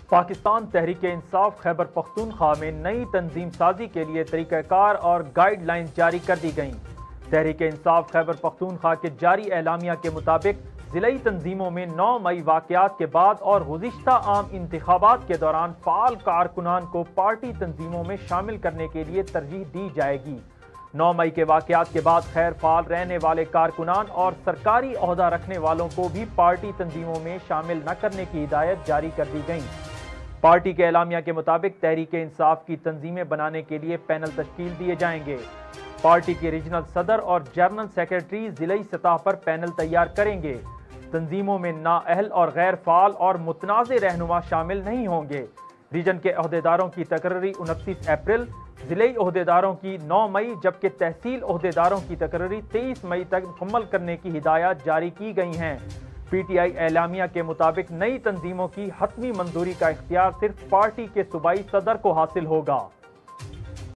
پاکستان تحریک انصاف خیبر پختونخوا میں نئی تنظیم سازی کے لیے طریقہ کار اور گائیڈ لائنز جاری کر دی گئیں۔ تحریک انصاف خیبر پختونخوا کے جاری اعلامیہ کے مطابق ضلعی تنظیموں میں 9 مئی واقعات کے بعد اور گزشتہ عام انتخابات کے دوران فعال کارکنان کو پارٹی تنظیموں میں شامل کرنے کے لیے ترجیح دی جائے گی۔ 9 مئی کے واقعات کے بعد غیر فعال رہنے والے کارکنان اور سرکاری عہدہ رکھنے والوں کو بھی پارٹی تنظیموں میں شامل نہ کرنے کی ہدایت جاری کر دی گئی۔ پارٹی کے اعلامیہ کے مطابق تحریک انصاف کی تنظیمیں بنانے کے لیے پینل تشکیل دیے جائیں گے۔ پارٹی کے ریجنل صدر اور جنرل سیکرٹری ضلعی سطح پر پینل تیار کریں گے۔ تنظیموں میں نااہل اور غیر فعال اور متنازع رہنما شامل نہیں ہوں گے۔ ریجن کے عہدیداروں کی تقرری 29 اپریل، ضلعی عہدیداروں کی 9 مئی جبکہ تحصیل عہدیداروں کی تقرری 23 مئی تک مکمل کرنے کی ہدایات جاری کی گئی ہیں۔ پی ٹی آئی اعلامیہ کے مطابق نئی تنظیموں کی حتمی منظوری کا اختیار صرف پارٹی کے صوبائی صدر کو حاصل ہوگا۔